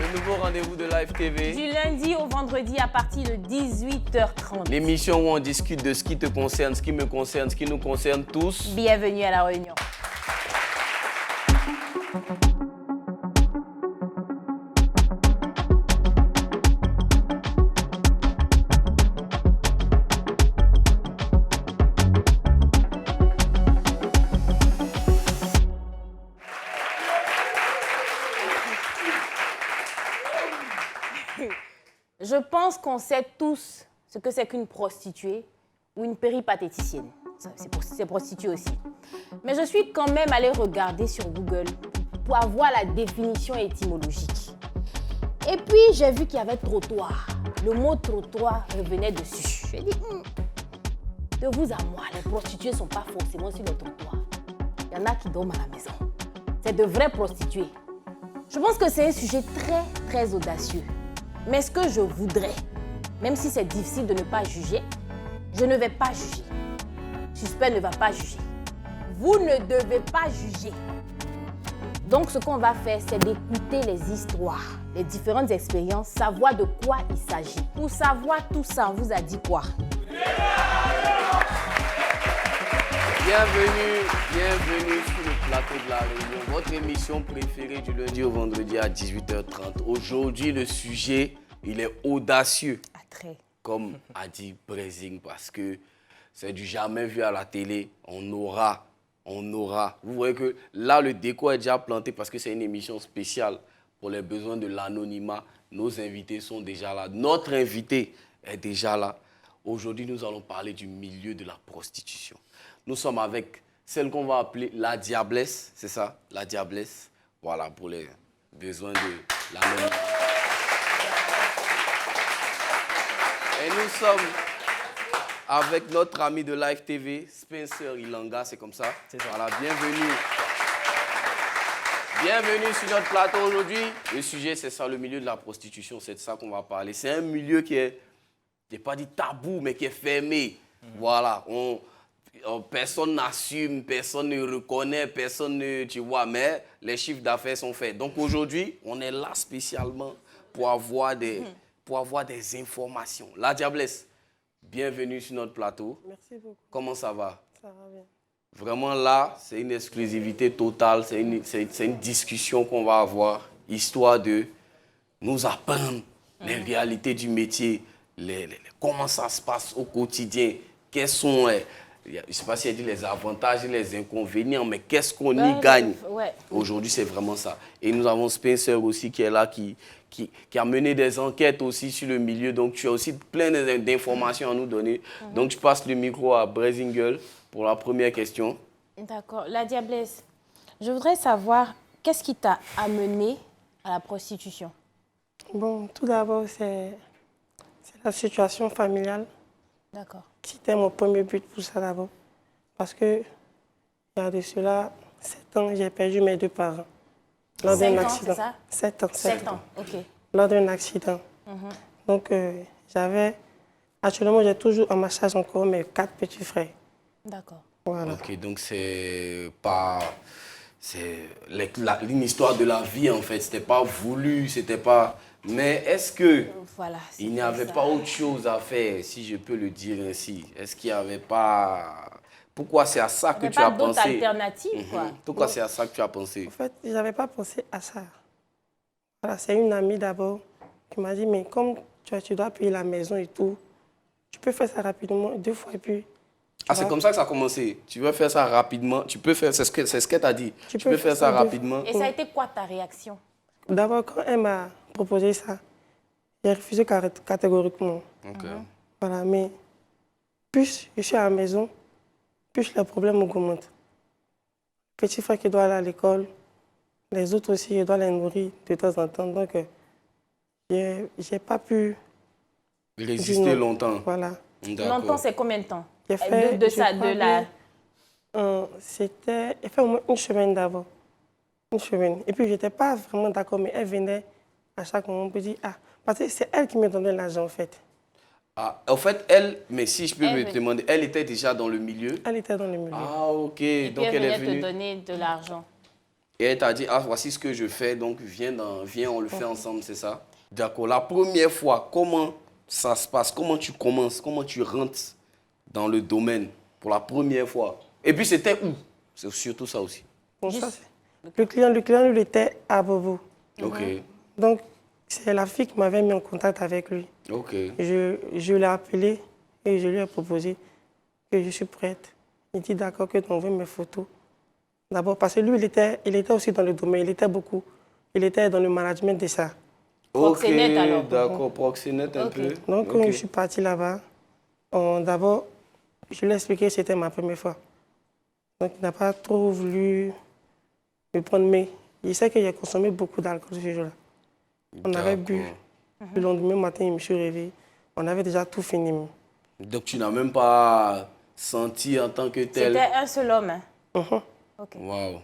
Le nouveau rendez-vous de Live TV. Du lundi au vendredi à partir de 18h30. L'émission où on discute de ce qui te concerne, ce qui me concerne, ce qui nous concerne tous. Bienvenue à La Réunion. Je pense qu'on sait tous ce que c'est qu'une prostituée ou une péripatéticienne. C'est prostituée aussi. Mais je suis quand même allée regarder sur Google pour avoir la définition étymologique. Et puis, j'ai vu qu'il y avait trottoir. Le mot trottoir revenait dessus. J'ai dit, de vous à moi, les prostituées ne sont pas forcément sur le trottoir. Il y en a qui dorment à la maison. C'est de vraies prostituées. Je pense que c'est un sujet très, très audacieux. Mais ce que je voudrais, même si c'est difficile de ne pas juger, je ne vais pas juger. Suspect ne va pas juger. Vous ne devez pas juger. Donc, ce qu'on va faire, c'est d'écouter les histoires, les différentes expériences, savoir de quoi il s'agit. Pour savoir tout ça, on vous a dit quoi? Bienvenue sur le plateau de La Réunion, votre émission préférée du lundi au vendredi à 18h30. Aujourd'hui, le sujet, il est audacieux, comme a dit Brezing, parce que c'est du jamais vu à la télé. On aura. Vous voyez que là, le décor est déjà planté parce que c'est une émission spéciale pour les besoins de l'anonymat. Nos invités sont déjà là. Notre invité est déjà là. Aujourd'hui, nous allons parler du milieu de la prostitution. Nous sommes avec celle qu'on va appeler la diablesse, c'est ça? La diablesse, voilà, pour les besoins de l'anonymat. Et nous sommes avec notre ami de Live TV, Spencer Ilanga, c'est comme ça? C'est ça. Voilà, bienvenue. Bienvenue sur notre plateau aujourd'hui. Le sujet, c'est ça, le milieu de la prostitution, c'est de ça qu'on va parler. C'est un milieu qui est, je n'ai pas dit tabou, mais qui est fermé. Voilà, personne n'assume, personne ne reconnaît, personne ne, tu vois, mais les chiffres d'affaires sont faits. Donc aujourd'hui, on est là spécialement pour avoir des informations. La diablesse, bienvenue sur notre plateau. Merci beaucoup. Comment ça va? Ça va bien. Vraiment là, c'est une exclusivité totale, c'est une discussion qu'on va avoir, histoire de nous apprendre les réalités du métier, comment ça se passe au quotidien, quels sont, je ne sais pas si elle dit les avantages et les inconvénients, mais qu'est-ce qu'on y gagne? Aujourd'hui, c'est vraiment ça. Et nous avons Spencer aussi qui est là, qui a mené des enquêtes aussi sur le milieu. Donc, tu as aussi plein d'informations à nous donner. Donc, je passe le micro à Brezingel pour la première question. D'accord. La diablesse, je voudrais savoir, qu'est-ce qui t'a amené à la prostitution? Bon, tout d'abord, c'est la situation familiale. D'accord. C'était mon premier but pour ça d'abord. Parce que, il y a de cela 7 ans, j'ai perdu mes 2 parents. Lors d'un accident. C'est ça? 7 ans. Ok. Lors d'un accident. Donc, actuellement, j'ai toujours en ma charge encore mes 4 petits frères. D'accord. Voilà. Ok, donc c'est une histoire de la vie en fait. C'était pas voulu, c'était pas. Mais est-ce que il n'y avait pas autre chose à faire, si je peux le dire ainsi? Est-ce qu'il n'y avait pas... Pourquoi c'est à ça que tu as pensé? Pas d'autres alternatives, quoi. Pourquoi c'est à ça que tu as pensé? En fait, je n'avais pas pensé à ça. Voilà, c'est une amie d'abord qui m'a dit, mais comme tu dois payer la maison et tout, tu peux faire ça rapidement 2 fois et puis... c'est comme ça que ça a commencé. Tu veux faire ça rapidement, tu peux faire, c'est ce qu'elle t'a dit. Tu peux faire ça rapidement. Et ça a été quoi ta réaction? D'abord, quand elle m'a proposé ça, j'ai refusé catégoriquement. Voilà, mais plus je suis à la maison, plus les problèmes augmentent. Petit frère qui doit aller à l'école, les autres aussi, je dois les nourrir de temps en temps. Donc, je n'ai pas pu résister longtemps. Voilà. Longtemps, c'est combien de temps? C'était au moins 1 semaine d'abord. 1 semaine. Et puis, je n'étais pas vraiment d'accord, mais elle venait à chaque moment pour dire, parce que c'est elle qui me donnait l'argent, en fait. En fait, elle, mais si je peux me demander, elle était déjà dans le milieu? Elle était dans le milieu. Ah, ok. Et donc puis elle est venue te donner de l'argent. Et elle t'a dit, ah, voici ce que je fais, donc viens, on le fait ensemble, c'est ça? D'accord. La première fois, comment ça se passe? Comment tu commences? Comment tu rentres dans le domaine pour la première fois? Et puis, c'était où? C'est surtout ça aussi. Bon, ça, le client, il était à Bobo. OK. Donc, c'est la fille qui m'avait mis en contact avec lui. OK. Je l'ai appelé et je lui ai proposé que je suis prête. Il dit d'accord que tu envoies mes photos. D'abord, parce que lui, il était aussi dans le domaine, il était dans le management de ça. Proxénète, alors. D'accord, proxénète un peu. Donc, quand je suis partie là-bas, d'abord, je lui ai expliqué que c'était ma première fois. Donc, il n'a pas trop voulu me prendre, mais il sait que j'ai consommé beaucoup d'alcool ce jour-là. On avait bu. Le lendemain matin, je me suis réveillé. On avait déjà tout fini. Donc, tu n'as même pas senti en tant que tel. C'était un seul homme. Hein? Okay. Wow.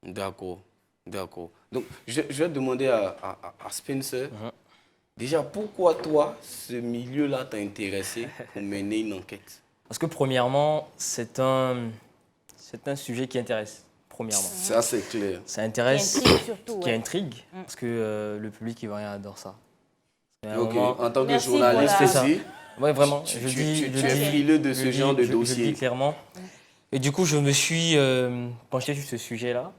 D'accord. D'accord. Donc, je vais demander à Spencer, déjà, pourquoi toi, ce milieu-là t'a intéressé pour mener une enquête? Parce que premièrement, c'est un sujet qui intéresse. Premièrement. Ça, c'est clair. Ça intéresse, qui intrigue surtout. Qui intrigue, parce que le public ivoirien adore ça. Ok, en tant que journaliste aussi. Oui, vraiment. Tu es frileux de ce genre de dossier. Je le dis clairement. Et du coup, je me suis penché sur ce sujet-là.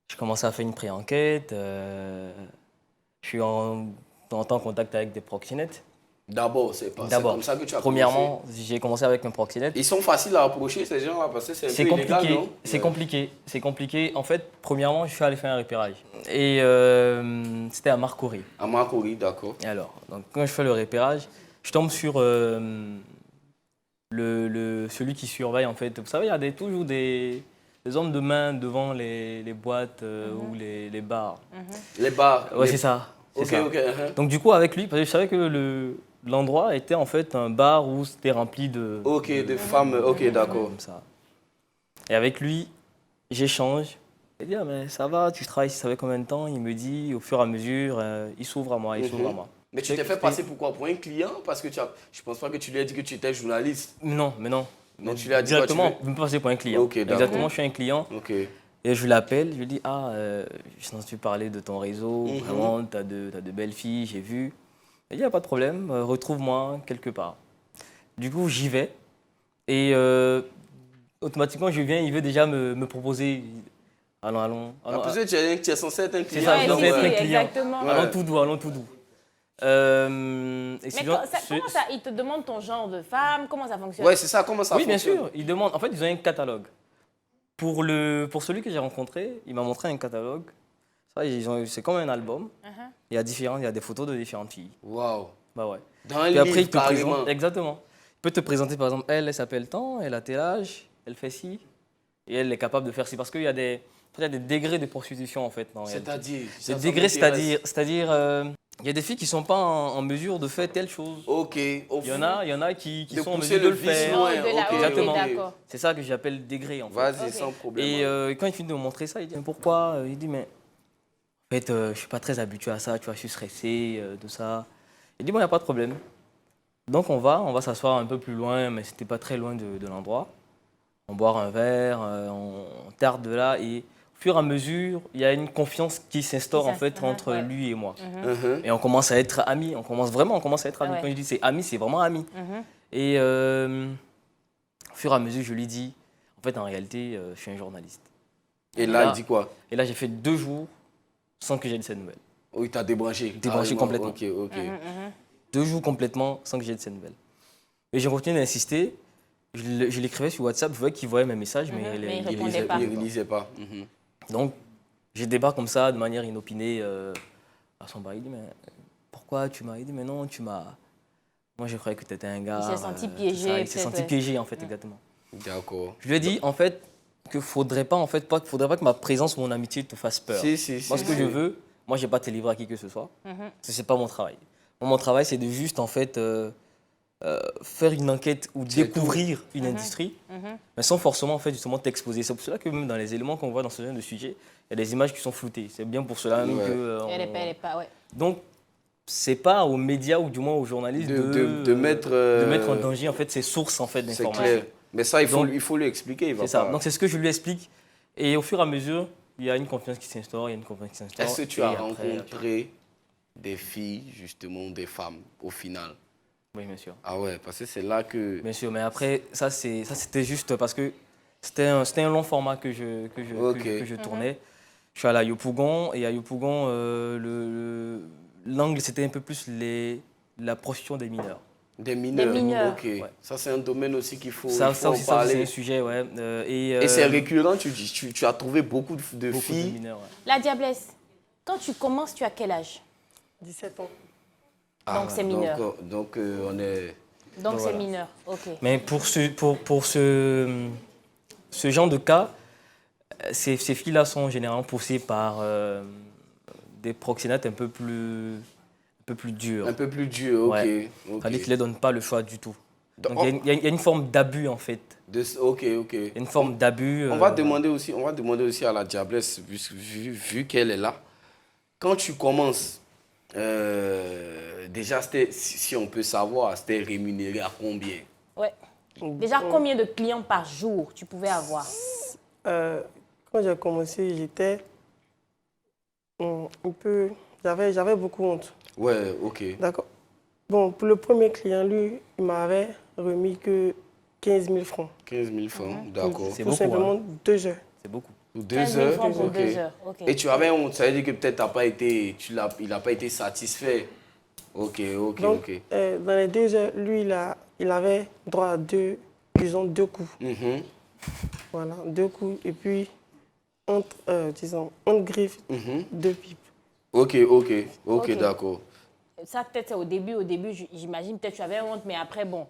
Je commençais à faire une pré-enquête. Je suis en contact avec des proxénètes. D'abord, c'est comme ça que tu as premièrement, j'ai commencé avec un proxénète. Ils sont faciles à approcher, ces gens-là, parce que c'est un peu illégal, non? C'est compliqué. C'est compliqué. En fait, premièrement, je suis allé faire un repérage. Et c'était à Marcory. À Marcory, d'accord. Et alors, donc, quand je fais le repérage, je tombe sur celui qui surveille, en fait. Vous savez, il y a toujours des hommes de main devant les boîtes ou les bars. Les bars? Ouais, c'est ça. Ok. Donc du coup, avec lui, parce que je savais que l'endroit était en fait un bar où c'était rempli de... Ok, de femmes, ok, d'accord. Comme ça. Et avec lui, j'échange. Il dit, ah, mais ça va, tu travailles, ça fait combien de temps? Il me dit, au fur et à mesure, il s'ouvre à moi, Mais tu t'es fait passer pour quoi? Pour un client? Parce que je pense pas que tu lui as dit que tu étais journaliste. Non. Donc tu lui as dit directement, quoi, je me passer pour un client. Ok, d'accord. Exactement, je suis un client. Ok. Et je l'appelle, je lui dis, j'ai entendu parler de ton réseau, vraiment, tu as de belles filles, j'ai vu. Il dit, il n'y a pas de problème, retrouve-moi quelque part. Du coup, j'y vais. Et automatiquement, je viens, il veut déjà me proposer. Allons. Parce que tu es censé être un client. C'est ça, je dois être un client. Exactement. Allons tout doux. Mais comment ça, il te demande ton genre de femme? Comment ça fonctionne? Ouais, c'est ça, comment ça fonctionne? Oui, bien sûr. Il demande. En fait, ils ont un catalogue. Pour celui que j'ai rencontré, il m'a montré un catalogue. C'est comme un album. Il y a des photos de différentes filles. Waouh. Bah ouais. Dans un livre, il te présente. Exactement. Il peut te présenter, par exemple, elle s'appelle tant, elle a tel âge, elle fait ci, et elle est capable de faire ci. Parce qu'il y a des degrés de prostitution, en fait. C'est-à-dire? Des degrés, c'est-à-dire il y a des filles qui ne sont pas en mesure de faire telle chose. Ok. Il y en a qui sont en mesure de le faire. Exactement. C'est ça que j'appelle degré, en fait. Vas-y, sans problème. Et quand il finit de me montrer ça, il dit, mais pourquoi? Il dit, mais en fait, je ne suis pas très habitué à ça, tu vois, je suis stressé de ça. Il dit, bon, il n'y a pas de problème. Donc on va s'asseoir un peu plus loin, mais c'était pas très loin de l'endroit. On boit un verre, on tarde de là, et au fur et à mesure, il y a une confiance qui s'instaure en fait entre lui et moi. Et on commence à être amis, on commence à être amis. Quand je dis c'est amis, c'est vraiment amis. Et au fur et à mesure, je lui dis, en fait, en réalité, je suis un journaliste. Et là, il dit quoi? Et là, j'ai fait 2 jours sans que j'aie de ces nouvelles. Oui, tu as débranché. Débranché complètement. Ok. 2 jours complètement sans que j'aie de ces nouvelles. Et j'ai continué d'insister. Je l'écrivais sur WhatsApp, je voyais qu'il voyait mes messages, mais il ne lisait pas. Donc, je débarque comme ça, de manière inopinée, à son bar. Il dit, mais pourquoi tu m'as... Il dit, mais non, tu m'as... Moi, je croyais que tu étais un gars... Il s'est senti piégé. Il s'est senti piégé, en fait, exactement. D'accord. Je lui ai dit, en fait, qu'il ne faudrait pas que ma présence ou mon amitié te fasse peur. Moi, ce que je veux, moi, je n'ai pas te livrer à qui que ce soit. Ce n'est pas mon travail. Mon travail, c'est de juste, en fait... faire une enquête ou découvrir une industrie, mais sans forcément en fait, justement t'exposer. C'est pour cela que même dans les éléments qu'on voit dans ce genre de sujet, il y a des images qui sont floutées. C'est bien pour cela même que... Elle est pas, ouais. Donc, c'est pas aux médias ou du moins aux journalistes de mettre en danger en fait, ces sources en fait, d'informations. C'est clair. Mais ça, il faut lui expliquer. C'est ça. Donc, c'est ce que je lui explique. Et au fur et à mesure, il y a une confiance qui s'instaure, il y a une confiance qui s'instaure. Est-ce que tu as rencontré des filles, justement, des femmes, au final? Oui, bien sûr. Ah ouais, parce que c'est là que... Bien sûr, mais après, ça c'était juste parce que c'était un long format que je tournais. Je suis allé à Yopougon, et à Yopougon, l'angle, c'était un peu plus la prostitution des mineurs. Des mineurs, ok. Ouais. Ça, c'est un domaine aussi qu'il faut, ça en aussi, parler. c'est un sujet, ouais. Et c'est récurrent, tu as trouvé beaucoup de filles. De mineurs, ouais. La Diablesse, quand tu commences, tu as quel âge? 17 ans. Donc c'est mineur. Donc on est... Donc c'est voilà. mineur, ok. Mais pour ce genre de cas, ces filles-là sont généralement poussées par des proxénètes un peu plus durs. Un peu plus dur, ok. Ouais. Ok. C'est-à-dire qu'ils ne leur donnent pas le choix du tout. Donc Oh. il y a une forme d'abus en fait. Ok. Il y a une forme d'abus. On va demander aussi à la Diablesse, vu qu'elle est là. Quand tu commences, déjà, si on peut savoir, c'était rémunéré à combien? Ouais. Déjà, combien de clients par jour tu pouvais avoir? Quand j'ai commencé, j'étais un peu... J'avais beaucoup honte. Ouais, ok. D'accord. Bon, pour le premier client, lui, il m'avait remis que 15 000 francs. 15 000 francs, d'accord. C'est Tout beaucoup, simplement hein. 2 heures. C'est beaucoup. 2 15 000 heures, francs pour ok. 2 heures, ok. Et tu avais honte, ça veut dire que peut-être il n'a pas été satisfait. Ok. Donc, dans les 2 heures, lui, il avait droit à deux coups. Mhm. Voilà, 2 coups. Et puis, entre griffes, 2 pipes. Ok, Ok. d'accord. Ça, peut-être, c'est au début, j'imagine, peut-être tu avais honte, mais après, bon.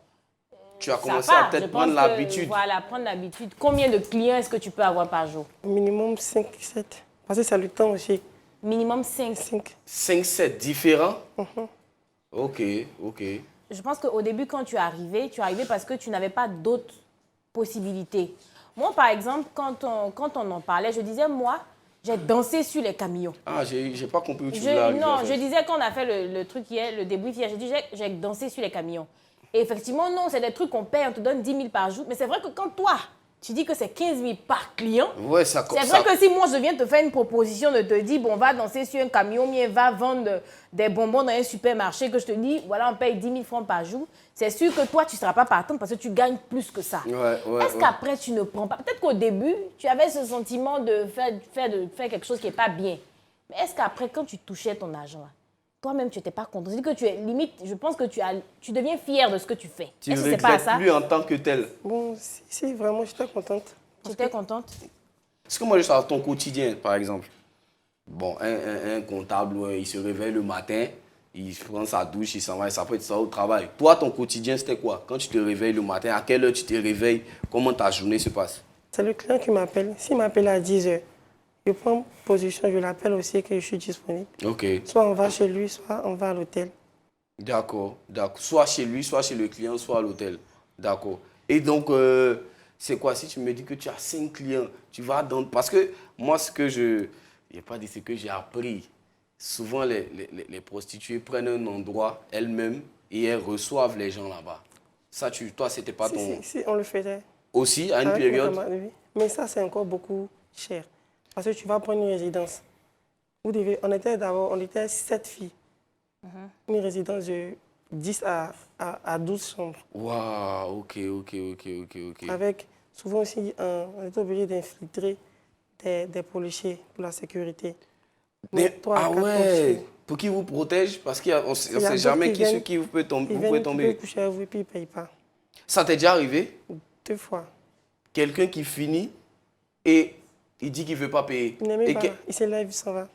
Tu as ça commencé va. à peut-être Je pense prendre que, l'habitude. Voilà, prendre l'habitude. Combien de clients est-ce que tu peux avoir par jour? Minimum 5, 7. Parce que ça le temps aussi. Minimum 5. 5. 5, 7 différents? Ok. Je pense qu'au début, quand tu es arrivé parce que tu n'avais pas d'autres possibilités. Moi, par exemple, quand on en parlait, je disais, moi, j'ai dansé sur les camions. Ah, j'ai pas compris où tu voulais arriver. Non, en fait. je disais qu'on a fait le truc hier, le débrief hier, je disais, j'ai dansé sur les camions. Et effectivement, non, c'est des trucs qu'on paye, on te donne 10 000 par jour. Mais c'est vrai que quand toi, tu dis que c'est 15 000 par client, Ouais, ça c'est vrai que si moi, je viens te faire une proposition de te dire, bon, va danser sur un camion, mais va vendre des bonbons dans un supermarché, que je te dis, voilà, on paye 10 000 francs par jour, c'est sûr que toi, tu ne seras pas partante parce que tu gagnes plus que ça. Est-ce qu'après, tu ne prends pas? Peut-être qu'au début, tu avais ce sentiment de faire quelque chose qui n'est pas bien. Mais est-ce qu'après, quand tu touchais ton argent, là, toi-même, tu n'étais pas content? C'est-à-dire que tu es limite, je pense que tu deviens fier de ce que tu fais. Tu Est-ce ne que c'est pas regrettes ça? plus en tant que tel. Bon, si vraiment, j'étais contente. Tu étais contente? Est-ce que moi, je sais ton quotidien, par exemple? Bon, un comptable, il se réveille le matin, il prend sa douche, il s'en va, il s'apprête ça au travail. Toi, ton quotidien, c'était quoi? Quand tu te réveilles le matin, à quelle heure tu te réveilles? Comment ta journée se passe? C'est le client qui m'appelle. S'il m'appelle à 10 heures, je prends position, je l'appelle aussi que je suis disponible. Ok. Soit on va chez lui, soit on va à l'hôtel. D'accord. Soit chez lui, soit chez le client, soit à l'hôtel. D'accord. Et donc, c'est quoi? Si tu me dis que tu as 5 clients, tu vas dans... Parce que moi, ce que j'ai appris. Souvent, les prostituées prennent un endroit elles-mêmes et elles reçoivent les gens là-bas. Ça, toi, c'était pas ton... Si, on le faisait. Aussi, à une Avec période? mes camarades, oui. Mais ça, c'est encore beaucoup cher. Parce que tu vas prendre une résidence. On était 7 filles. Une résidence de 10 à 12 chambres. Waouh, ok. Avec souvent aussi, on était obligé d'infiltrer des policiers pour la sécurité. Ah ouais, pour qui vous protège? Parce qu'on ne sait jamais sur qui vous pouvez tomber. Ils viennent coucher à vous et puis ils ne payent pas. Ça t'est déjà arrivé? 2 fois. Quelqu'un qui finit et il dit qu'il ne veut pas payer. Il n'aime pas. Il se lève, il s'en va.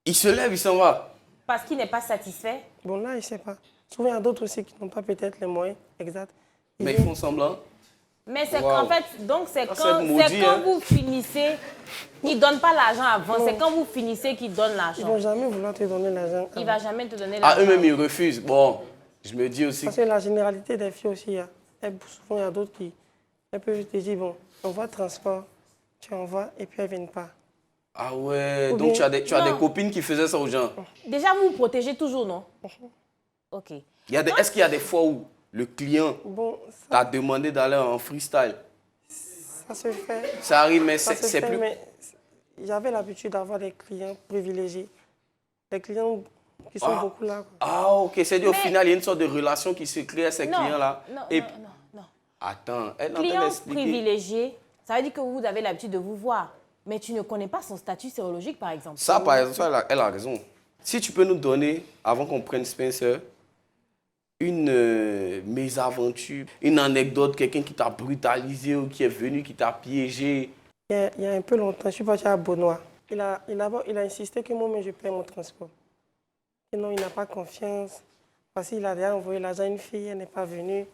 Il se lève, il s'en va. Parce qu'il n'est pas satisfait? Bon, là, il ne sait pas. Souvent, il y a d'autres aussi qui n'ont pas peut-être les moyens exacts. Mais ils font semblant. Mais c'est qu'en fait, donc c'est quand vous finissez, ils ne donnent pas l'argent avant, c'est quand vous finissez qu'ils donnent l'argent. Ils ne vont jamais vouloir te donner l'argent. Il ne va jamais te donner l'argent. Ah, eux-mêmes, ils refusent. Bon, je me dis aussi... Parce que la généralité des filles aussi, souvent, il y a d'autres qui peuvent te dire, bon, on voit transport, tu envoies et puis elles ne viennent pas. Ah ouais, donc tu as des copines qui faisaient ça aux gens. Déjà, vous vous protégez toujours, non? Ok. Est-ce qu'il y a des fois où le client t'a demandé d'aller en freestyle? Ça se fait. Ça arrive, mais Ça se c'est fait, plus... mais j'avais l'habitude d'avoir des clients privilégiés. Des clients qui sont beaucoup là. Quoi. Ah, ok. C'est-à-dire, au final, il y a une sorte de relation qui se crée à ces clients-là. Non. Attends, elle est en train Client d'expliquer. privilégié, ça veut dire que vous avez l'habitude de vous voir. Mais tu ne connais pas son statut sérologique, par exemple. Ça, par exemple, elle a raison. Si tu peux nous donner, avant qu'on prenne Spencer, une mésaventure, une anecdote, quelqu'un qui t'a brutalisé ou qui est venu, qui t'a piégé. Il y a un peu longtemps, je suis parti à Beaunois. Il a insisté que moi-même, je paie mon transport. Et non, il n'a pas confiance. Parce qu'il a déjà envoyé l'argent à une fille, elle n'est pas venue.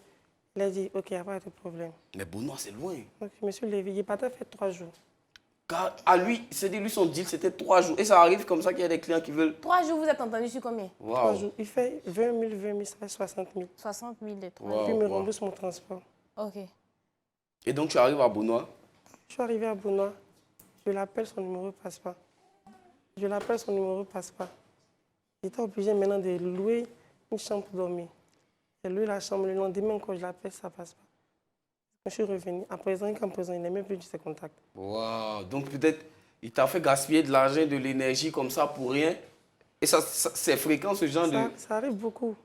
Il a dit, OK, il n'y a pas de problème. Mais Beaunois, c'est loin. Donc, je me suis levé, il partait faire 3 jours. Car à lui, lui, son deal, c'était 3 jours. Et ça arrive comme ça qu'il y a des clients qui veulent... 3 jours, vous êtes entendu sur combien? 3 jours. Il fait 20 000, 20 000, ça fait 60 000. 60 000 les 3 Puis il me rembourse mon transport. OK. Et donc, tu arrives à Beaunois. Je suis arrivé à Beaunois. Je l'appelle, son numéro ne passe pas. J'étais obligé maintenant de louer une chambre pour dormir. J'ai loué la chambre. Le lendemain, quand je l'appelle, ça ne passe pas. Quand je suis revenu, à présent, il n'a même plus de ses contacts. Wow. Donc, peut-être, il t'a fait gaspiller de l'argent, de l'énergie comme ça pour rien. Et ça c'est fréquent, ce genre de... Ça arrive beaucoup.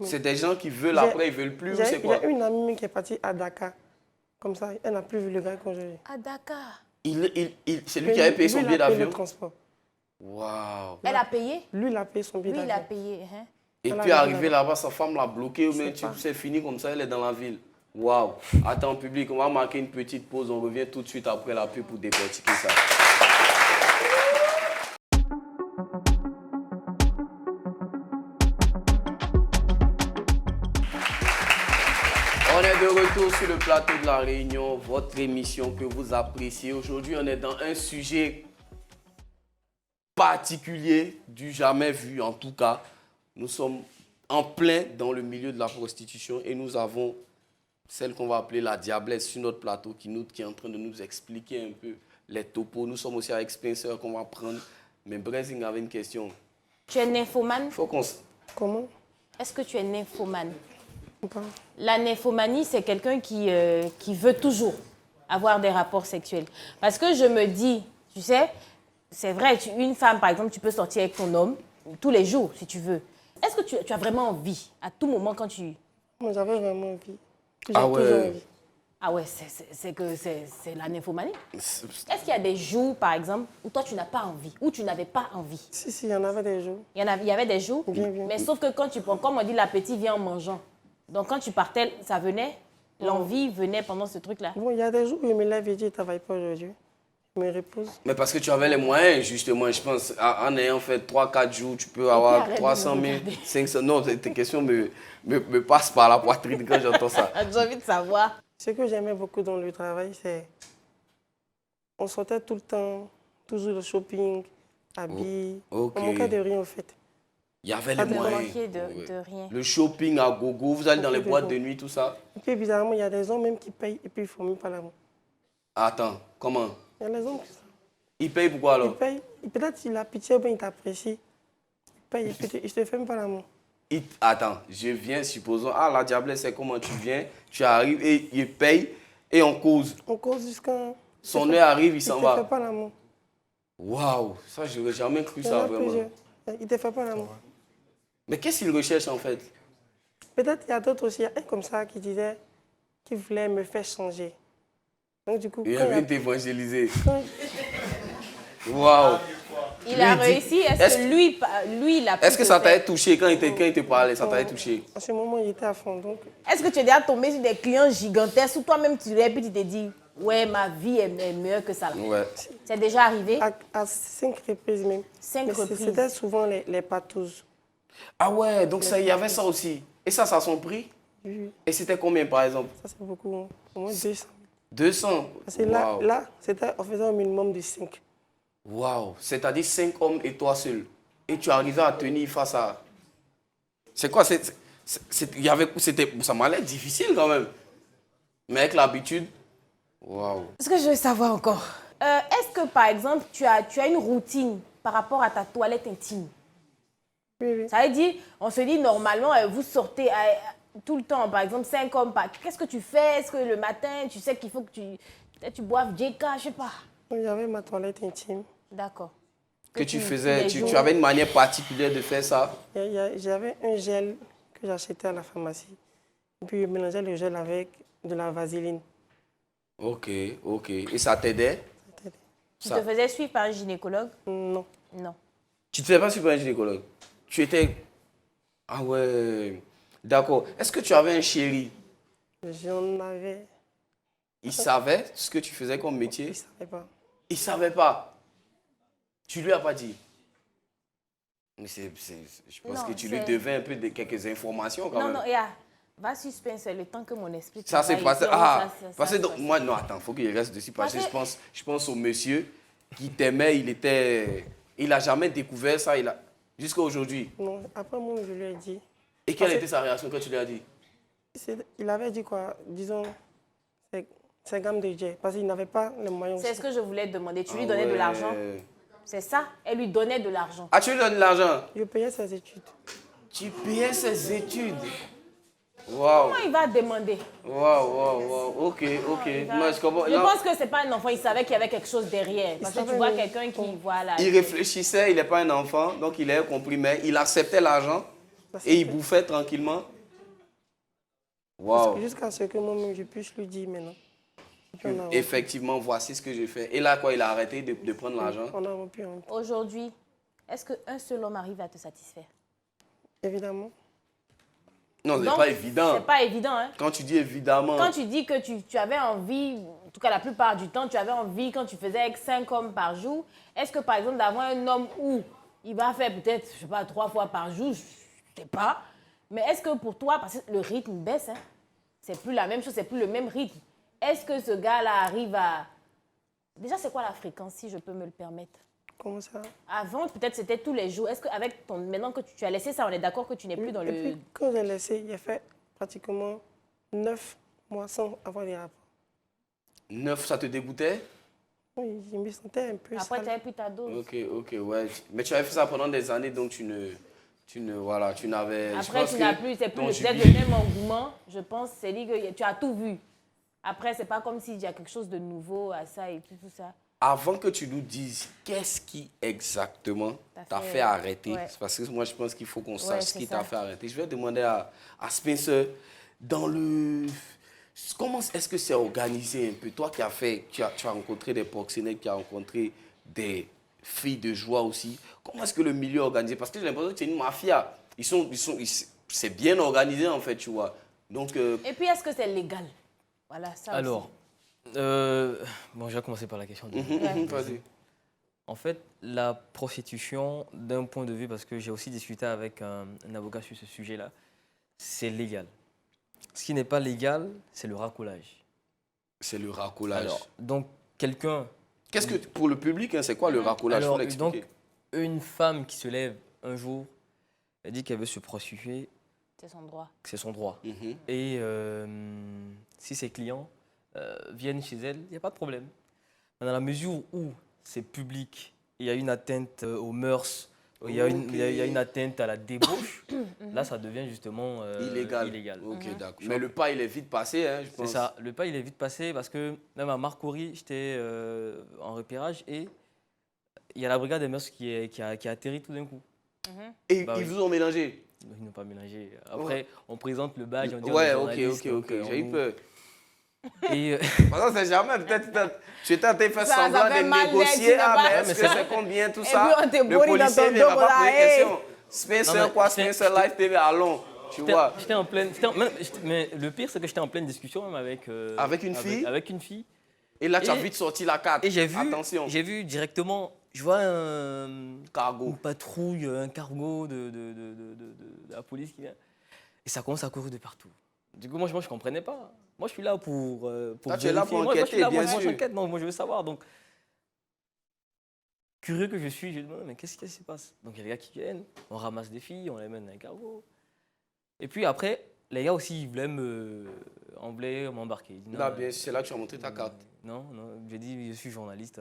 C'est des gens qui veulent après, ils ne veulent plus, c'est quoi? Il y a une amie qui est partie à Dakar. Comme ça, elle n'a plus vu le gars congelé. À Dakar? C'est lui qui avait payé son billet d'avion? Le transport. Waouh. Elle a payé? Lui, il a payé son billet d'avion. Lui, il a payé. Hein? Et puis, arrivé là-bas, sa femme l'a bloqué, mais c'est fini comme ça, elle est dans la ville. Waouh. Attends, public, on va marquer une petite pause. On revient tout de suite après la pub pour décortiquer ça. On est de retour sur le plateau de La Réunion, votre émission que vous appréciez. Aujourd'hui, on est dans un sujet particulier, du jamais vu en tout cas. Nous sommes en plein dans le milieu de la prostitution et nous avons celle qu'on va appeler la diablesse sur notre plateau qui est en train de nous expliquer un peu les topos. Nous sommes aussi avec Spencer qu'on va prendre. Mais Brezing avait une question. Tu es nymphomane? Comment? Est-ce que tu es nymphomane? Pas. La nymphomanie, c'est quelqu'un qui veut toujours avoir des rapports sexuels. Parce que je me dis, tu sais, c'est vrai, une femme, par exemple, tu peux sortir avec ton homme tous les jours, si tu veux. Est-ce que tu as vraiment envie, à tout moment, quand tu... Moi, j'avais vraiment envie. Ah ouais. Ah ouais, c'est la nymphomanie. Est-ce qu'il y a des jours, par exemple, où toi, tu n'as pas envie, où tu n'avais pas envie? Si, il y en avait des jours. Il y avait des jours? Bien. Mais sauf que quand tu prends, comme on dit, l'appétit vient en mangeant. Donc quand tu partais, ça venait, l'envie venait pendant ce truc-là. Bon, il y a des jours où je me lève et je dis, je ne travaille pas aujourd'hui. Je me repose. Mais parce que tu avais les moyens, justement, je pense. En ayant fait 3-4 jours, tu peux avoir 300 000, 500 000. Non, tes questions me passent par la poitrine quand j'entends ça. J'ai envie de savoir. Ce que j'aimais beaucoup dans le travail, c'est on sortait tout le temps, toujours le shopping, habits. Okay. On manquait de rien, en fait. Il y avait les moyens. De rien. Le shopping à gogo, vous allez dans les boîtes de nuit, tout ça. Et puis, bizarrement, il y a des hommes même qui payent et puis ils ne font même pas l'amour. Attends, comment? Il y a des hommes qui... Ils payent pourquoi alors? Ils payent. Peut-être qu'il a pitié ou bien il t'apprécie. Il paye et puis il ne te fait même pas l'amour. Attends, je viens, supposons, la diablesse, c'est comment tu viens, tu arrives et il paye et on cause. On cause jusqu'à... Son heure arrive, il s'en va. Il ne te fait pas l'amour. Waouh, ça, je n'aurais jamais cru ça, vraiment. Il ne te fait pas l'amour. Mais qu'est-ce qu'il recherche en fait? Peut-être il y a d'autres aussi, il y a un comme ça qui disait qu'il voulait me faire changer. Donc du coup... Il vient t'évangéliser. Waouh. Il a réussi. Est-ce que lui, il a pu... Est-ce que ça t'a touché quand il te parlait? Ça t'a touché? En ce moment, il était à fond. Donc... Est-ce que tu es déjà tombé sur des clients gigantesques où toi-même tu l'es et puis tu t'es dit, ouais, ma vie est meilleure que ça là? Ouais. C'est déjà arrivé? À 5 reprises même. 5 reprises. C'était souvent les patous. Ah ouais, donc il y avait ça aussi. Et ça a son prix? Oui. Et c'était combien par exemple? Ça c'est beaucoup, hein. Au moins 200. 200? Parce que là on faisait un minimum de 5. Waouh, c'est-à-dire 5 hommes et toi seul. Et tu arrivais à tenir face à... C'est quoi? Ça m'allait difficile quand même. Mais avec l'habitude, waouh. Ce que je veux savoir encore, est-ce que par exemple tu as une routine par rapport à ta toilette intime? Oui. Ça veut dire, on se dit normalement, vous sortez tout le temps, par exemple 5 hommes. Qu'est-ce que tu fais? Est-ce que le matin, tu sais qu'il faut que tu boives JK, je sais pas. J'avais ma toilette intime. D'accord. Que tu faisais, tu avais une manière particulière de faire ça? J'avais un gel que j'achetais à la pharmacie. Et puis je mélangeais le gel avec de la vaseline. Ok. Et ça t'aidait? Ça t'aide. Tu te faisais suivre par un gynécologue? Non. Non. Tu ne te fais pas suivre par un gynécologue? Tu étais... Ah ouais. D'accord. Est-ce que tu avais un chéri? J'en avais. Il savait ce que tu faisais comme métier? Il ne savait pas. Il ne savait pas. Tu lui as pas dit? Mais je pense que tu lui devais un peu de quelques informations quand même. Non, va suspense le temps que mon esprit... Ça s'est passé. Parce que ça, moi, non, attends, il faut qu'il reste dessus. Parce que je pense au monsieur qui t'aimait, il n'a jamais découvert ça jusqu'à aujourd'hui. Non, après moi, je lui ai dit. Et quelle était sa réaction quand tu lui as dit? Il avait dit quoi? Disons, c'est gamme de jet. Parce qu'il n'avait pas les moyens. C'est ce que je voulais te demander. Tu lui donnais de l'argent? C'est ça? Elle lui donnait de l'argent. Ah, tu lui donnes de l'argent? Je payais ses études. Tu payais ses études? Waouh. Comment il va demander? Waouh. Ok. Moi, je pense que c'est pas un enfant. Il savait qu'il y avait quelque chose derrière. Parce que tu vois quelqu'un qui voit là. Il réfléchissait, il n'est pas un enfant, donc il avait compris, mais il acceptait l'argent et il bouffait tranquillement. Waouh. Jusqu'à ce que moi-même je puisse lui dire maintenant. Effectivement, voici ce que j'ai fait. Et là, quoi, il a arrêté de prendre l'argent? On a rompu. Aujourd'hui, est-ce qu'un seul homme arrive à te satisfaire? Évidemment. Non, c'est pas évident. C'est pas évident, hein? Quand tu dis évidemment... Quand tu dis que tu avais envie, en tout cas la plupart du temps, tu avais envie, quand tu faisais avec 5 hommes par jour, est-ce que par exemple d'avoir un homme où il va faire peut-être, je sais pas, 3 fois par jour, je sais pas, mais est-ce que pour toi, parce que le rythme baisse, hein, c'est plus la même chose, c'est plus le même rythme, est-ce que ce gars-là arrive à... Déjà, c'est quoi la fréquence, si je peux me le permettre? Comment ça? Avant, peut-être c'était tous les jours. Est-ce qu'avec ton... Maintenant que tu as laissé ça, on est d'accord que tu n'es plus dans Et puis, quand j'ai laissé, j'ai fait pratiquement 9 mois sans avoir des rapports. 9, ça te dégoûtait? Oui, je me sentais un peu Après, tu avais plus ta dose. Ok, ouais. Mais tu avais fait ça pendant des années, donc tu n'avais... Après, tu n'as plus, c'est plus peut-être le même engouement. Je pense, c'est dit que tu as tout vu. Après, c'est pas comme s'il y a quelque chose de nouveau à ça et tout ça. Avant que tu nous dises qu'est-ce qui exactement t'a fait arrêter, parce que moi je pense qu'il faut qu'on sache ce qui t'a fait arrêter. Je vais demander à Spencer, comment est-ce que c'est organisé un peu? Toi qui as rencontré des proxénètes, qui as rencontré des filles de joie aussi, comment est-ce que le milieu est organisé? Parce que j'ai l'impression que c'est une mafia. C'est bien organisé en fait, tu vois. Donc, et puis est-ce que c'est légal? Voilà, ça alors, aussi. Bon, je vais commencer par la question. Vas-y. En fait, la prostitution, d'un point de vue, parce que j'ai aussi discuté avec un avocat sur ce sujet-là, c'est légal. Ce qui n'est pas légal, c'est le racolage. C'est le racolage. Alors, donc, quelqu'un... Qu'est-ce que, pour le public, hein, c'est quoi le racolage? Alors, donc, une femme qui se lève un jour, elle dit qu'elle veut se prostituer. C'est son droit. C'est son droit. Et si ses clients viennent chez elle, il n'y a pas de problème. Mais dans la mesure où c'est public, il y a une atteinte aux mœurs, il y a une atteinte à la débauche, là, ça devient justement illégal. Ok, d'accord. Mais le pas, il est vite passé, hein, je pense. C'est ça. Le pas, il est vite passé parce que même à Marcory, j'étais en repérage et il y a la brigade des mœurs qui a atterri tout d'un coup. Et ils vous ont mélangé? Ils n'ont pas mélangé. Après, on présente le badge, on dit ok. J'ai eu peur. Et c'est jamais, peut-être, tu étais en train de faire semblant de négocier. Mais est-ce que c'est combien tout ça? Le policier ne va pas poser de questions. Spencer Live TV, allons. Tu vois. J'étais en pleine... Mais le pire, c'est que j'étais en pleine discussion même avec... Avec une fille? Avec une fille. Et là, tu as vite sorti la carte. Et j'ai vu, attention. J'ai vu directement, je vois cargo. Une patrouille, un cargo de la police qui vient. Et ça commence à courir de partout. Du coup, moi, je ne comprenais pas. Moi, je suis là pour toi, tu es là pour enquêter, bien sûr. Moi, je veux savoir. Donc, curieux que je suis, je me demande, mais qu'est-ce qui se passe? Donc, il y a les gars qui viennent, on ramasse des filles, on les mène dans un cargo. Et puis après, les gars aussi, ils voulaient m'embarquer. C'est là que tu as montré ta carte. Non, j'ai dit, je suis journaliste.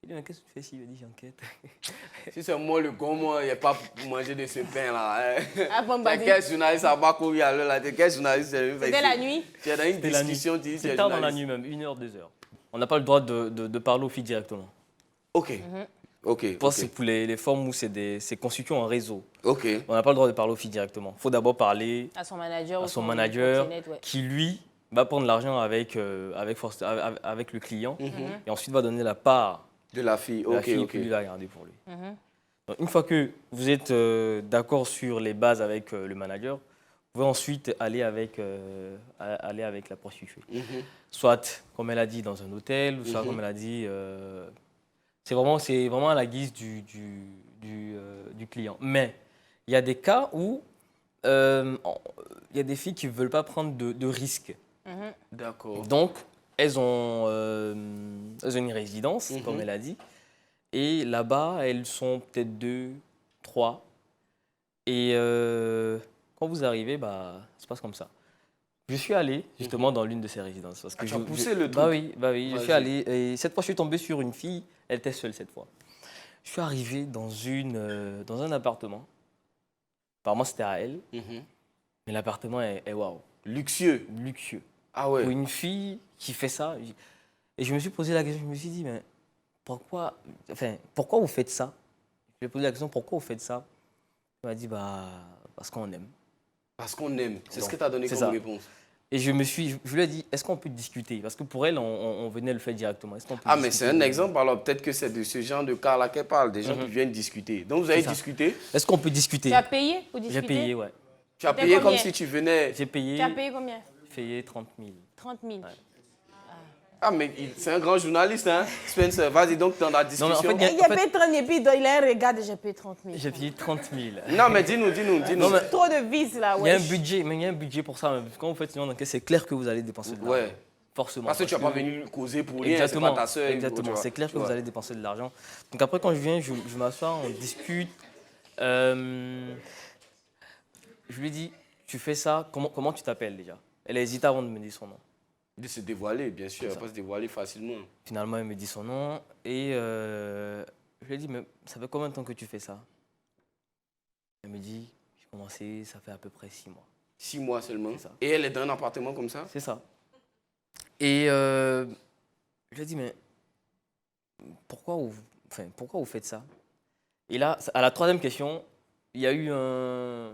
Il dit, mais qu'est-ce que tu fais ici? Il a dit, j'enquête. Si c'est moi le con, moi, il n'y a pas pour manger de ce pain-là. T'es quel journaliste à Bakouri là? T'es quel journaliste? C'était la nuit? Tu es dans une discussion, tu dis c'est tard dans la nuit même, 1h, 2h. on n'a pas le droit de parler aux filles directement. Ok. Ok. Je pense que c'est pour les formes où c'est constitué en réseau. Ok. On n'a pas le droit de parler aux filles directement. Il faut d'abord parler à son manager, qui, lui, va prendre l'argent avec le client et ensuite va donner la part de la fille. de la fille que lui va garder pour lui. Donc, une fois que vous êtes d'accord sur les bases avec le manager, vous pouvez ensuite aller avec la prostituée. Soit, comme elle a dit, dans un hôtel, ou soit, comme elle a dit, c'est vraiment à la guise du client. Mais il y a des cas où il y a des filles qui ne veulent pas prendre de risques. D'accord. Donc, elles ont une résidence, comme elle a dit. Et là-bas, elles sont peut-être 2, 3. Et quand vous arrivez, ça se passe comme ça. Je suis allé justement dans l'une de ces résidences. Parce que tu as poussé le truc. Bah oui, je suis allé. Et cette fois, je suis tombé sur une fille. Elle était seule cette fois. Je suis arrivé dans un appartement. Apparemment, c'était à elle. Mais l'appartement est waouh. Luxueux. Luxueux. Ah ouais. Pour une fille qui fait ça. Et je me suis posé la question, je me suis dit, mais pourquoi vous faites ça? Je lui ai posé la question, pourquoi vous faites ça? Elle m'a dit, parce qu'on aime. Parce qu'on aime. C'est ce que tu as donné comme réponse. Et je lui ai dit, est-ce qu'on peut discuter? Parce que pour elle, on venait le faire directement. Mais c'est un exemple, alors peut-être que c'est de ce genre de cas-là qu'elle parle, des gens qui viennent discuter. Donc vous avez discuté. Est-ce qu'on peut discuter? Tu as payé pour discuter? J'ai payé, ouais. Tu as payé comme si tu venais... J'ai payé... Tu as payé combien? J'ai payé 30 000. 30 000. Ouais. Ah, mais c'est un grand journaliste, hein, Spencer. Vas-y donc dans la discussion. Non, mais il a payé 30 000, puis il a un regard de j'ai payé 30 000. J'ai payé 30 000. Non, mais dis-nous. Trop de vis, là, ouais. Il y a un budget pour ça. Quand vous faites une enquête, c'est clair que vous allez dépenser de l'argent. Ouais. Forcément. Parce que tu n'as pas venu causer pour rien, c'est pas ta soeur. Exactement, c'est clair que vous allez dépenser de l'argent. Donc après, quand je viens, je m'assois, on discute. Je lui dis, tu fais ça, comment tu t'appelles déjà? Elle a hésité avant de me dire son nom. De se dévoiler, bien sûr, elle ne va pas se dévoiler facilement. Finalement, elle me dit son nom et je lui ai dit, mais ça fait combien de temps que tu fais ça? Elle me dit, j'ai commencé, ça fait à peu près 6 mois. 6 mois seulement? Ça. Et elle est dans un appartement comme ça? C'est ça. Et je lui ai dit, mais pourquoi vous faites ça? Et là, à la troisième question, il y a eu un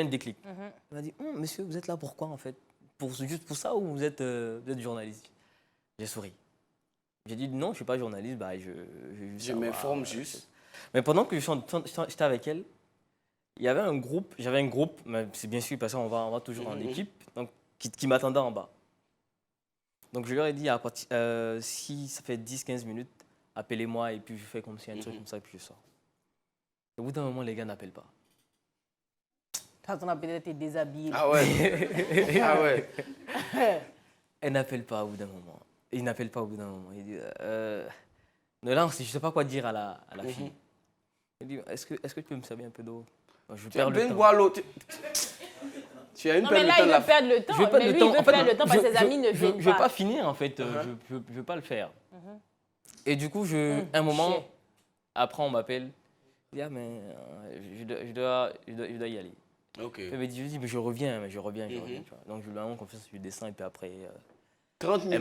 déclic. Elle m'a dit, monsieur, vous êtes là pourquoi en fait? Juste pour ça ou vous êtes journaliste? J'ai souri. J'ai dit non, je ne suis pas journaliste. Je m'informe juste. Mais pendant que j'étais avec elle, j'avais un groupe, mais c'est bien sûr parce qu'on va toujours en équipe, donc, qui m'attendait en bas. Donc je leur ai dit, si ça fait 10-15 minutes, appelez-moi et puis je fais comme si un truc comme ça et puis je sors. Au bout d'un moment, les gars n'appellent pas. On a peut-être été déshabillé. Ah ouais. Ah ouais. Elle n'appelle pas au bout d'un moment. Il n'appelle pas au bout d'un moment. Il dit, mais là, je ne sais pas quoi dire à la fille. Il dit, est-ce que tu peux me servir un peu d'eau? Je perds le temps. Boire l'eau. Tu as une perte de temps. Mais là, il veut perdre le temps. Mais lui, il veut perdre le temps parce que ses amis ne viennent pas. Je ne veux pas finir, en fait. Je ne veux pas le faire. Et du coup, un moment, après, on m'appelle. Je dis, mais je dois y aller. Okay. Elle me dit, mais je reviens. Tu vois. Donc, je lui donne confiance, je descends et puis après, 30 000 elle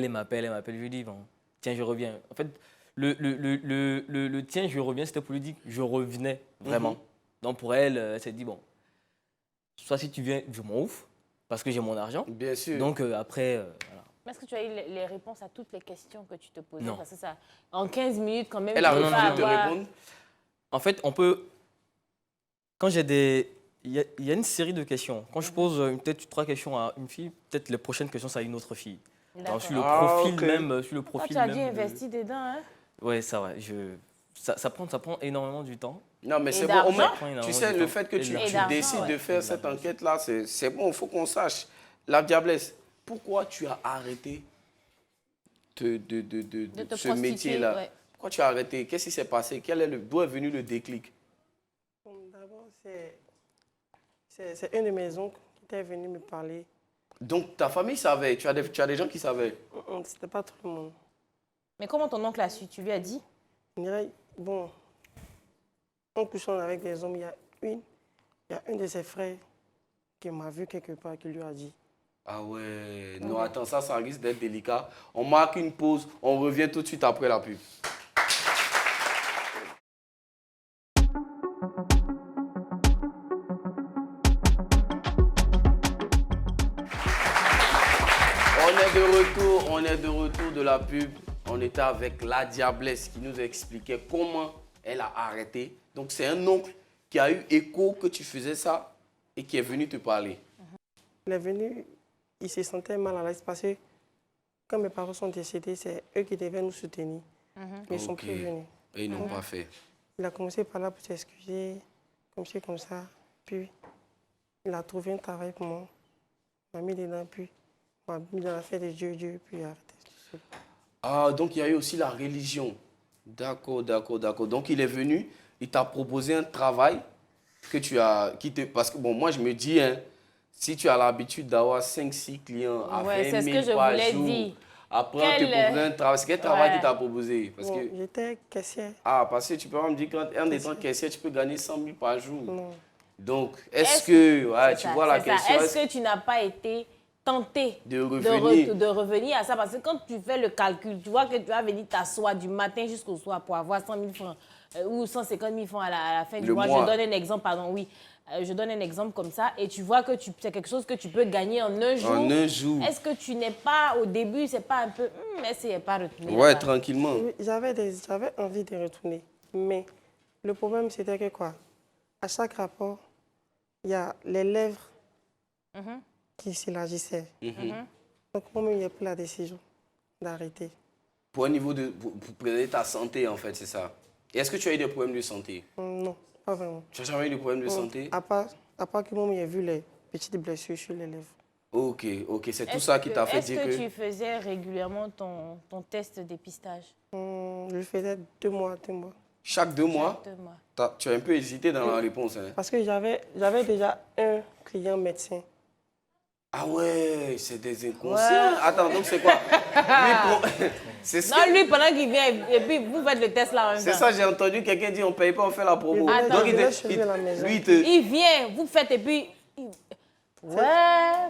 m'appelle. Je lui dis, bon, tiens, je reviens. En fait, le tiens, je reviens, c'était pour lui dire que je revenais vraiment. Donc, pour elle, elle s'est dit, bon, soit si tu viens, je m'en ouvre, parce que j'ai mon argent. Bien sûr. Donc, après, voilà. Est-ce que tu as eu les réponses à toutes les questions que tu te posais? Non. Parce que ça, en 15 minutes, quand même, elle a refusé de te répondre? En fait, on peut... Quand j'ai des... Il y a une série de questions. Quand je pose peut-être 3 questions à une fille, peut-être les prochaines questions, c'est à une autre fille. Alors, sur le profil même... Sur le profil tu as dû investir dedans, hein? Oui, ça va. Ça prend énormément du temps. Non, mais c'est bon. Au moins, tu sais, le fait que tu décides de faire cette enquête-là, c'est bon, il faut qu'on sache. La diablesse, pourquoi tu as arrêté de ce métier-là? Ouais. Pourquoi tu as arrêté? Qu'est-ce qui s'est passé? D'où est venu le déclic? D'abord, c'est un de mes oncles qui était venu me parler. Donc, ta famille savait? Tu as des gens qui savaient? C'était pas tout le monde. Mais comment ton oncle a su? Tu lui as dit? Bon, en couchant avec des hommes, il y a un de ses frères qui m'a vu quelque part, qui lui a dit. Ah ouais, non, attends, ça risque d'être délicat. On marque une pause, on revient tout de suite après la pub. On est de retour de la pub. On était avec la Diablesse qui nous expliquait comment elle a arrêté. Donc c'est un oncle qui a eu écho que tu faisais ça et qui est venu te parler. Il est venu, il se sentait mal à l'aise parce que quand mes parents sont décédés, c'est eux qui devaient nous soutenir. Mais ils ne sont plus venus. Et ils n'ont pas fait. Il a commencé par là pour s'excuser, comme ça. Puis il a trouvé un travail pour moi. Il m'a mis dedans, puis il m'a mis dans la fête de Dieu, puis il a arrêté. Ah, donc il y a eu aussi la religion. D'accord. Donc il est venu, il t'a proposé un travail que tu as... parce que bon, moi je me dis, hein, si tu as l'habitude d'avoir 5-6 clients à 20 000 par jour, après on te propose un travail. C'est quel travail qu'il t'a proposé? Parce que j'étais caissière. Ah, parce que tu peux me dire qu'en étant caissière, tu peux gagner 100 000 par jour. Non. Donc, est-ce que... tu vois la question. Est-ce que tu n'as pas été tenté de revenir à ça? Parce que quand tu fais le calcul, tu vois que tu vas venir t'asseoir du matin jusqu'au soir pour avoir 100 000 francs ou 150 000 francs à la fin du mois. Je donne un exemple, pardon, oui. Je donne un exemple comme ça et tu vois que c'est quelque chose que tu peux gagner en un jour. En un jour. Est-ce que tu n'es pas, au début, c'est pas un peu... essayez pas de retourner. Ouais, tranquillement. Oui, j'avais envie de retourner. Mais le problème, c'était que quoi? À chaque rapport, il y a les lèvres qui s'élargissaient. Donc, moi-même, j'ai pris la décision d'arrêter. Pour un niveau de... Pour préserver ta santé, en fait, c'est ça. Et est-ce que tu as eu des problèmes de santé? Non, pas vraiment. Tu n'as jamais eu de problèmes de santé? À part que moi, j'ai vu les petites blessures sur les lèvres. Ok. C'est tout ça qui t'a fait dire que... Est-ce que tu faisais régulièrement ton test de dépistage? Je le faisais 2 mois. Chaque 2 mois? Chaque 2 mois. Tu as un peu hésité dans la réponse. Hein? Parce que j'avais déjà un client médecin. Ah ouais, c'est des inconscients. Ouais. Attends, donc c'est quoi? Lui, pendant qu'il vient, et puis vous faites le test là en même temps. C'est ça, j'ai entendu quelqu'un dire on ne paye pas, on fait la promo. Attends, donc il vient, vous faites et puis... Ouais,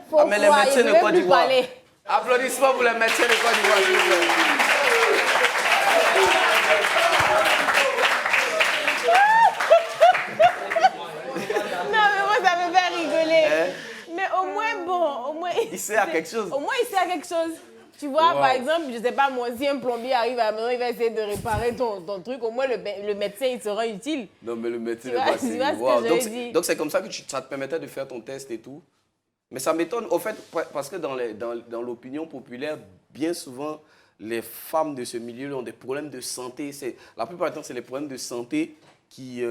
faut mais les médecins de Côte d'Ivoire. Applaudissements pour les médecins de Côte d'Ivoire, s'il vous plaît. Mais au moins... Il sert à quelque chose. Au moins, il sert à quelque chose. Tu vois, par exemple, je ne sais pas, moi, si un plombier arrive à la maison, il va essayer de réparer ton truc. Au moins, le médecin, il sera utile. Non, mais le médecin... Donc, c'est comme ça que ça te permettait de faire ton test et tout. Mais ça m'étonne, au fait, parce que dans l'opinion populaire, bien souvent, les femmes de ce milieu ont des problèmes de santé. La plupart du temps, c'est les problèmes de santé qui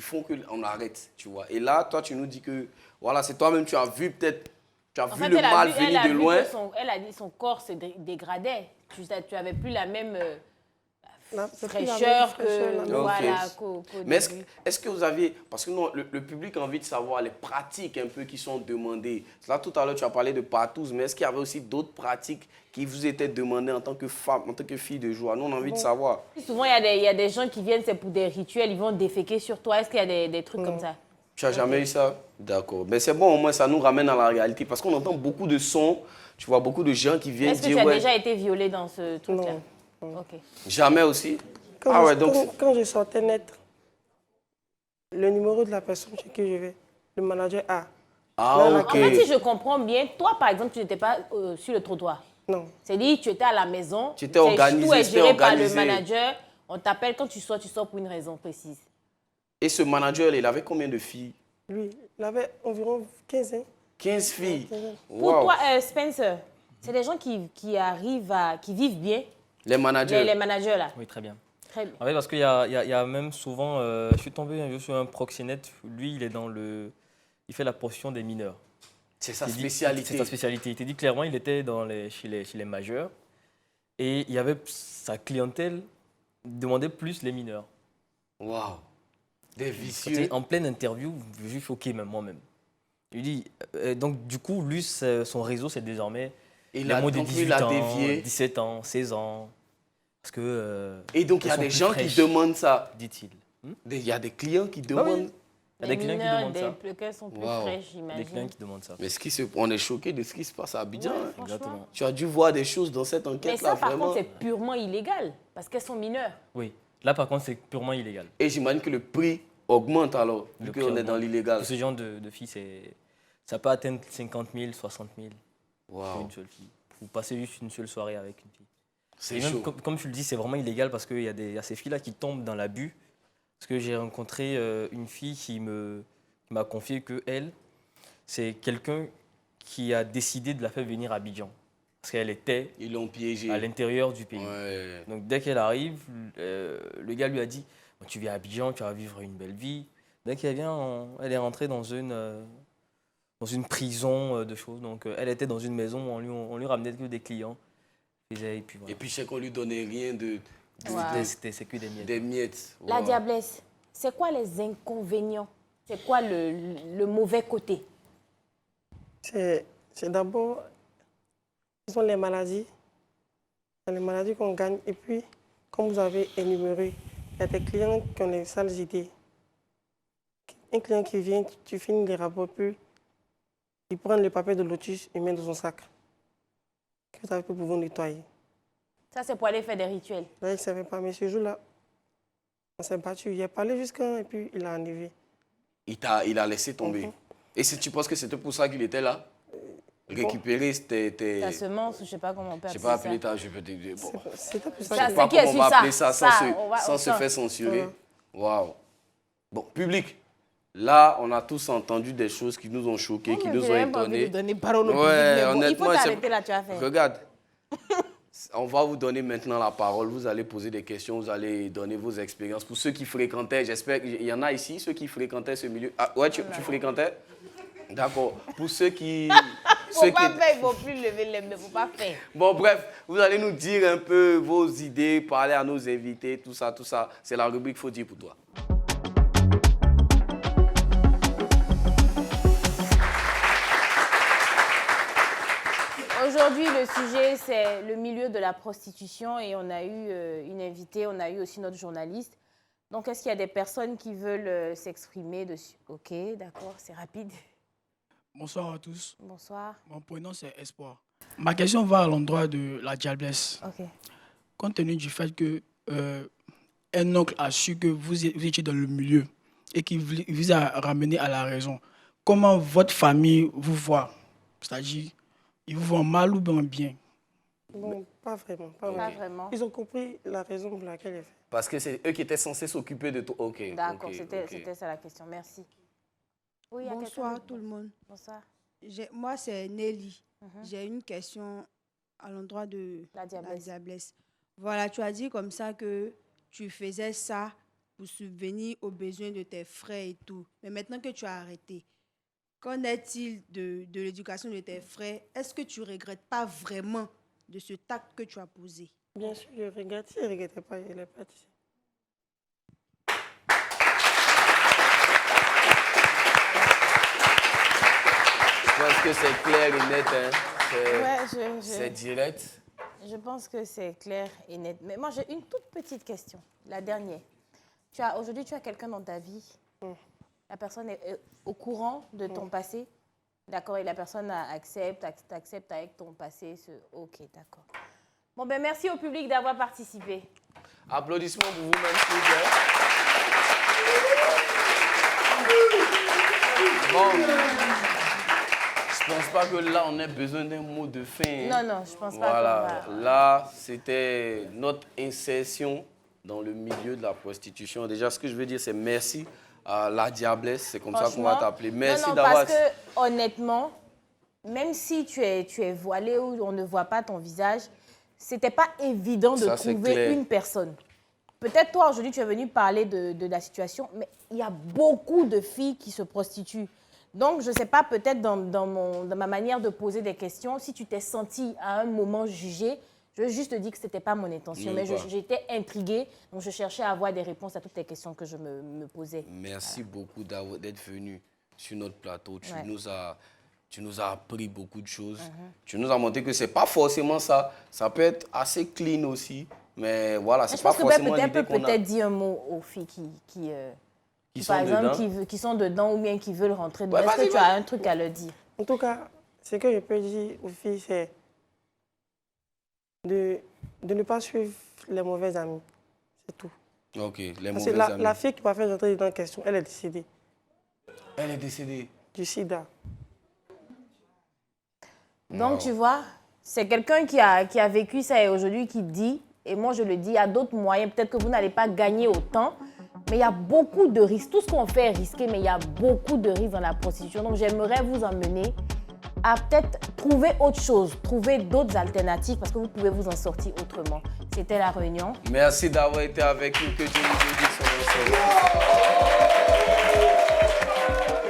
font qu'on arrête, tu vois. Et là, toi, tu nous dis que, voilà, c'est toi-même, tu as vu peut-être, le mal venir de loin. Elle a dit que son corps se dégradait. Tu n'avais plus la même fraîcheur que... Voilà, mais est-ce que vous aviez... Parce que non, le public a envie de savoir les pratiques un peu qui sont demandées. Là, tout à l'heure, tu as parlé de partous, mais est-ce qu'il y avait aussi d'autres pratiques qui vous étaient demandées en tant que femme, en tant que fille de joie? Nous, on a envie de savoir. Souvent, il y a des gens qui viennent, c'est pour des rituels, ils vont déféquer sur toi. Est-ce qu'il y a des trucs comme ça? Tu n'as jamais eu ça? D'accord. Mais c'est bon, au moins, ça nous ramène à la réalité. Parce qu'on entend beaucoup de sons, tu vois, beaucoup de gens qui viennent dire... Est-ce que tu as déjà été violée dans ce truc-là? Non. Okay. Jamais aussi? Quand je sortais net, le numéro de la personne chez qui je vais, le manager A. Ah, ok. En fait, si je comprends bien, toi, par exemple, tu n'étais pas sur le trottoir. Non. C'est-à-dire, tu étais à la maison. Tu étais organisé. Tout est géré par le manager. On t'appelle quand tu sors pour une raison précise. Et ce manager, il avait combien de filles? Lui, il avait environ 15 ans. 15 filles? Pour toi, Spencer, c'est des gens qui arrivent qui vivent bien. Les managers? Les managers, là. Oui, très bien. Très bien. En fait, parce qu'il y a même souvent... je suis tombé sur un proxénète. Lui, il fait la portion des mineurs. C'est sa spécialité. C'est sa spécialité. Il te dit clairement, il était chez les majeurs. Et il y avait sa clientèle demandait plus les mineurs. Waouh! Des vicieux. En pleine interview, je suis choqué même moi-même. Il dit, donc du coup, lui, son réseau, c'est désormais les moins de 18 ans, 17 ans, 16 ans. Parce que, et donc, il y a des gens qui demandent ça. Dit-il. Il y a des clients qui demandent. Il y a des clients qui demandent ça. Les clients sont plus frais, j'imagine. Des clients qui demandent ça. Mais on est choqué de ce qui se passe à Abidjan. Ouais, exactement. Tu as dû voir des choses dans cette enquête-là. Mais ça, par vraiment. contre, c'est purement illégal, parce qu'elles sont mineures. Oui. Là, par contre, c'est purement illégal. Et j'imagine que le prix augmente alors, vu qu'on est dans l'illégal. Pour ce genre de filles, ça peut atteindre 50 000, 60 000 pour une seule fille. Pour passer juste une seule soirée avec une fille. C'est même, chaud. comme tu le dis, c'est vraiment illégal parce qu'il y a ces filles-là qui tombent dans l'abus. Parce que j'ai rencontré une fille qui m'a confié qu'elle, c'est quelqu'un qui a décidé de la faire venir à Abidjan. Parce qu'elle était Ils l'ont piégée à l'intérieur du pays. Ouais. Donc dès qu'elle arrive, le gars lui a dit « Tu viens à Abidjan, tu vas vivre une belle vie ». Dès qu'elle vient, elle est rentrée dans une prison de choses. Donc elle était dans une maison où on lui ramenait que des clients. Et puis, voilà. Et puis, je sais qu'on lui donnait rien de... C'est que des miettes. Des miettes. La diablesse, c'est quoi les inconvénients? C'est quoi le mauvais côté? C'est d'abord, ce sont les maladies. C'est les maladies qu'on gagne. Et puis, comme vous avez énuméré, il y a des clients qui ont les sales idées. Un client qui vient, tu finis les rapports, puis il prend le papier de lotus et met dans son sac. Que vous avez pu pouvoir nettoyer. Ça, c'est pour aller faire des rituels. Là, il ne savait pas, mais ce jour-là, on s'est battu. Il a parlé jusqu'à et puis il a enlevé. Il a laissé tomber. Et si tu penses que c'était pour ça qu'il était là? Récupérer ta semence, je ne sais pas comment on peut appeler ça. Je ne sais pas appeler ça, je peux te dire. Bon. C'était pour ça. Je ne sais pas comment on va appeler ça sans se faire censurer. Waouh. Bon, public. Là, on a tous entendu des choses qui nous ont choqués, qui nous ont étonnés. Ouais, honnêtement, il faut t'arrêter là, tu as fait. Regarde, on va vous donner maintenant la parole. Vous allez poser des questions, vous allez donner vos expériences. Pour ceux qui fréquentaient, j'espère qu'il y en a ici, ceux qui fréquentaient ce milieu. Ah, ouais, tu fréquentais? D'accord. Pour ceux qui... Faut pas faire, il ne faut plus lever les mains, il ne faut pas faire. Bon, bref, vous allez nous dire un peu vos idées, parler à nos invités, tout ça, tout ça. C'est la rubrique Faut dire pour toi. Aujourd'hui, le sujet, c'est le milieu de la prostitution et on a eu une invitée, on a eu aussi notre journaliste. Donc, est-ce qu'il y a des personnes qui veulent s'exprimer dessus? Ok, d'accord, c'est rapide. Bonsoir à tous. Bonsoir. Mon prénom, c'est Espoir. Ma question va à l'endroit de la diablesse. Ok. Compte tenu du fait que un oncle a su que vous étiez dans le milieu et qu'il vous a ramené à la raison, comment votre famille vous voit? C'est-à-dire, ils vous voient mal ou bien? Non, pas vraiment. Pas vraiment. Ils ont compris la raison pour laquelle elle fait. Parce que c'est eux qui étaient censés s'occuper de toi. Ok. D'accord, c'était ça la question. Merci. Oui, bonsoir tout le monde. Bonsoir. Moi, c'est Nelly. J'ai une question à l'endroit de la diablesse. Voilà, tu as dit comme ça que tu faisais ça pour subvenir aux besoins de tes frères et tout. Mais maintenant que tu as arrêté, qu'en est-il de l'éducation de tes frères? Est-ce que tu ne regrettes pas vraiment de ce acte que tu as posé? Bien sûr, je regrette. Si je ne regrettais pas, il n'est pas ici. Je pense que c'est clair et net. Hein. C'est direct. Je pense que c'est clair et net. Mais moi, j'ai une toute petite question, la dernière. Aujourd'hui, tu as quelqu'un dans ta vie. La personne est au courant de ton passé. D'accord, et la personne accepte avec ton passé. Ok, d'accord. Bon, ben merci au public d'avoir participé. Applaudissements pour vous-même, s'il vous plaît. Bon, je pense pas que là, on ait besoin d'un mot de fin. Non, je pense pas. Voilà, là, c'était notre insertion dans le milieu de la prostitution. Déjà, ce que je veux dire, c'est merci à la diablesse. C'est comme ça qu'on va t'appeler. Merci d'avoir... Parce que, honnêtement, même si tu es voilé ou on ne voit pas ton visage, c'était pas évident de trouver une personne. Peut-être toi, aujourd'hui, tu es venu parler de la situation, mais il y a beaucoup de filles qui se prostituent. Donc, je ne sais pas, peut-être dans ma manière de poser des questions, si tu t'es senti à un moment jugé, je veux juste te dire que ce n'était pas mon intention, mais j'étais intriguée, donc je cherchais à avoir des réponses à toutes les questions que je me posais. Merci beaucoup d'être venu sur notre plateau. Tu nous as appris beaucoup de choses. Tu nous as montré que ce n'est pas forcément ça. Ça peut être assez clean aussi. Mais voilà, c'est pas forcément l'idée qu'on a. Je pense que peut-être dire un mot aux filles qui par exemple, qui sont dedans ou bien qui veulent rentrer dedans. Est-ce que tu as un truc à leur dire? En tout cas, ce que je peux dire aux filles, c'est de ne pas suivre les mauvais amis. C'est tout. Ok, les Parce mauvais que amis. la fille qui m'a fait rentrer dans la question, elle est décédée. Elle est décédée? Du sida. Donc, tu vois, c'est quelqu'un qui a vécu ça et aujourd'hui qui dit, et moi je le dis, il y a d'autres moyens, peut-être que vous n'allez pas gagner autant, mais il y a beaucoup de risques. Tout ce qu'on fait est risqué, mais il y a beaucoup de risques dans la prostitution. Donc, j'aimerais vous emmener à peut-être trouver autre chose, trouver d'autres alternatives parce que vous pouvez vous en sortir autrement. C'était La Réunion. Merci d'avoir été avec nous. Que Dieu nous bénisse.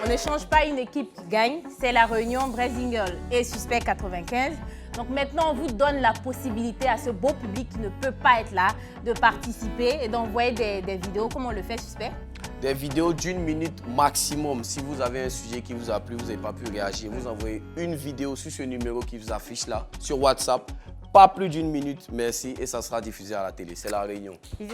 On ne change pas une équipe qui gagne. C'est La Réunion, Brésingle et Suspect 95. Donc maintenant, on vous donne la possibilité à ce beau public qui ne peut pas être là de participer et d'envoyer des vidéos. Comment on le fait, Suspect? Des vidéos d'1 minute maximum. Si vous avez un sujet qui vous a plu, vous n'avez pas pu réagir, vous envoyez une vidéo sur ce numéro qui vous affiche là, sur WhatsApp. Pas plus d'1 minute, merci, et ça sera diffusé à la télé. C'est La Réunion. Bisous.